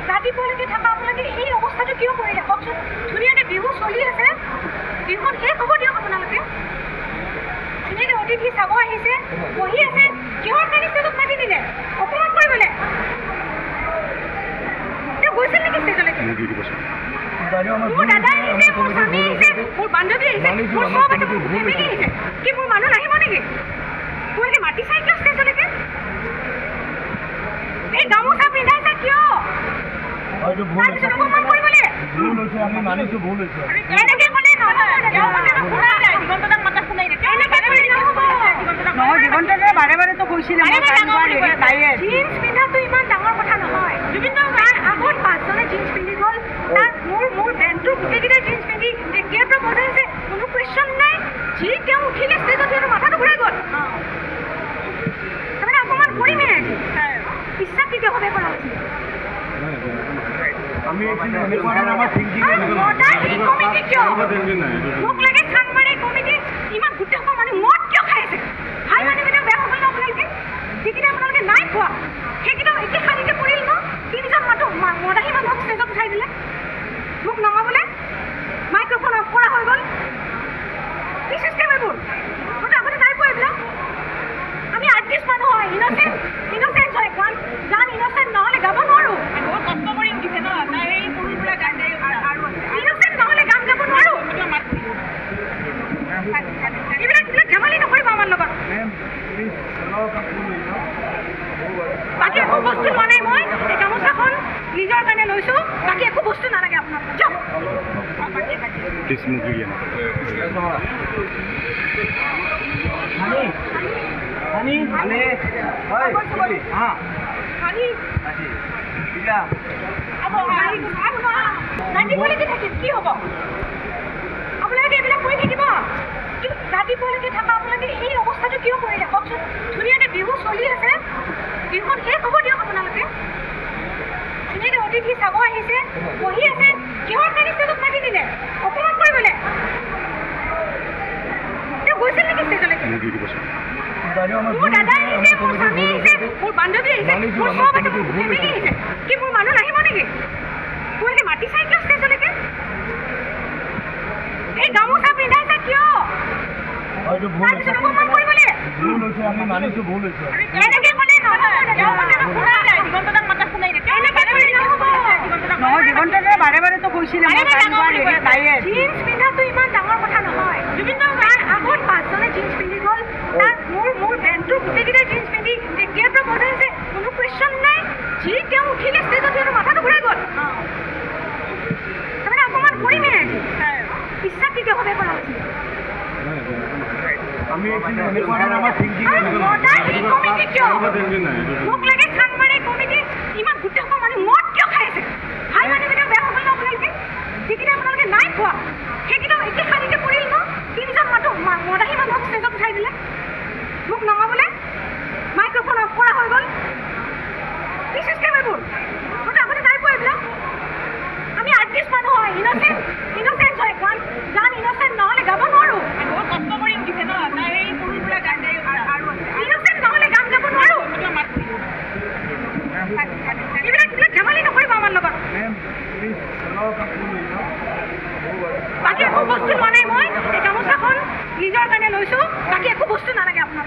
ৰাতিপুৱালৈকে থকা আপোনালোকে এই অৱস্থাটো কিয় কৰিলে কওকচোন। ধুনীয়াকৈ বিহু চলি আছে, বিহুখন শেষ হ'ব দিয়ক। আপোনালোকে ধুনীয়াকৈ অতিথি চাব আহিছে, বহি আছে, কিহৰ কাৰণে ষ্টেজত মাতি দিলে? অপমান কৰিবলৈ। তেওঁ গৈছিল নেকি ষ্টেজলৈকে? মোৰ দাদা আহিছে, মোৰ স্বামী আহিছে, মোৰ বান্ধৱী আহিছে, মোৰ চব আছে, মোৰ ফেমিলি আহিছে। কি মোৰ মানুহ নাহিব নেকি? তোমালোকে মাতি চাই কিয় ষ্টেজলৈকে? এই গামোচা পিন্ধাইছা কিয়? বাৰে বাৰেতো কৈছিলে জিন্স পিন্ধাটো ইমান ডাঙৰ কথা নহয়। তাৰ আগত 5জনে জিন্স পিন্ধি গ'ল, তাত মোৰ বেণ্ডটো গোটেইকেইটাই জিন্স পিন্ধি তেতিয়াৰ পৰা বজাইছে, কোনো কুৱেশ্যন নাই। যি তেওঁ উঠিলে ষ্টেজত সিহঁতৰ মাথাটো ঘূৰাই গ'ল। তাৰমানে অকণমান কৰিমে ইচ্ছাকৃতভাৱে কৰা হৈছিল। মোক লাগে চানমাৰী কমিটি ইমান গোটেই মানুহ মদ কিয় খাই আছে? ভাল মানুহকেইটা বেয়া হ'ব ন আপোনালোকে? যিকেইটা আপোনালোকে নাই খোৱা সেইকেইটা একে শাৰীতে পৰিল ন? 3জন মানুহ মদাহী মানুহক ষ্টেজত উঠাই দিলে, মোক নমাবলৈ মাইক্ৰফোন অফ কৰা হৈ গ'ল। কি চিষ্টেম এইবোৰ? মইতো আগতে নাই পোৱা এইবিলাক। আমি আৰ্টিষ্ট মানুহ হয়, ইনচেণ্ট হয়। গান ইনচেণ্ট নহ'লে গাব নোৱাৰোঁ। বহুত কষ্ট কৰি উঠিছে ন, তাই এই সৰুৰ পৰা গান গাই আৰু ইনচেণ্ট নহ'লে গান গাব নোৱাৰোঁ। এইবিলাক ধেমালি নকৰিব আমাৰ লগত। বাকী একো বস্তু লোৱা নাই মই। এই গামোচাখন নিজৰ কাৰণে লৈছোঁ, বাকী একো বস্তু নালাগে আপোনাক। কি হ'ব? আপোনালোকে এইবিলাক কৰি থাকিব? ৰাতিপুৱালৈকে থকা আপোনালোকে এই অৱস্থাটো কিয় কৰিলে কওকচোন। ধুনীয়াকৈ বিহু চলি আছে, বিহুখন শেষ হ'ব দিয়ক। আপোনালোকে ধুনীয়াকৈ অতিথি চাব আহিছে, বহি আছে, কিহৰ কাৰণে ষ্টেজত মাতি দিলে? অপমান কৰিবলৈ। তেওঁ গৈছিল নেকি ষ্টেজলৈকে? মোৰ দাদা আহিছে, মোৰ স্বামী আহিছে, মোৰ বান্ধৱী আহিছে, মোৰ চব আছে, মোৰ ফেমিলি আহিছে। কি মোৰ মানুহ নাহিব নেকি? তোমালোকে মাতি চাই কিয় ষ্টেজলৈকে? এই গামোচা পিন্ধাইছা কিয়? অপমান কৰিবলৈ। বাৰে বাৰেতো কৈছিলে জিন্স পিন্ধাটো ইমান ডাঙৰ কথা নহয়। তাৰ আগত 5জনে জিন্স পিন্ধি গ'ল, তাত মোৰ বেণ্ডটো গোটেইকেইটাই জিন্স পিন্ধি তেতিয়াৰ পৰা বজাইছে, কোনো কুৱেশ্যন নাই। যি তেওঁ উঠিলে ষ্টেজত সিহঁতৰ মাথাটো ঘূৰাই গ'ল। তাৰমানে অকণমান কৰিমে ইচ্ছাকৃতভাৱে কৰা হৈছিল। মোক লাগে চানমাৰী কমিটি ইমান গোটেই মানুহ মদ কিয় খাই আছে? ভাল মানুহকেইটা বেয়া হ'ব ন আপোনালোকে? যিকেইটা আপোনালোকে নাই খোৱা সেইকেইটা একে শাৰীতে পৰিল ন? 3জন মানুহ মদাহী মানুহক ষ্টেজত উঠাই দিলে, মোক নমাবলৈ মাইক্ৰফোন অফ কৰা হৈ গ'ল। কি চিষ্টেম এইবোৰ? মইতো আগতে নাই পোৱা এইবিলাক। আমি আৰ্টিষ্ট মানুহ হয়, ইনচেণ্ট হয়। গান ইনচেণ্ট নহ'লে গাব নোৱাৰোঁ। বহুত কষ্ট কৰি উঠিছে ন, তাই এই সৰুৰ পৰা গান গাই আৰু ইনচেণ্ট নহ'লে গান গাব নোৱাৰোঁ। এইবিলাক ধেমালি নকৰিব আমাৰ লগত। বাকী একো বস্তু লোৱা নাই মই। এই গামোচাখন নিজৰ কাৰণে লৈছোঁ, বাকী একো বস্তু নালাগে আপোনাক।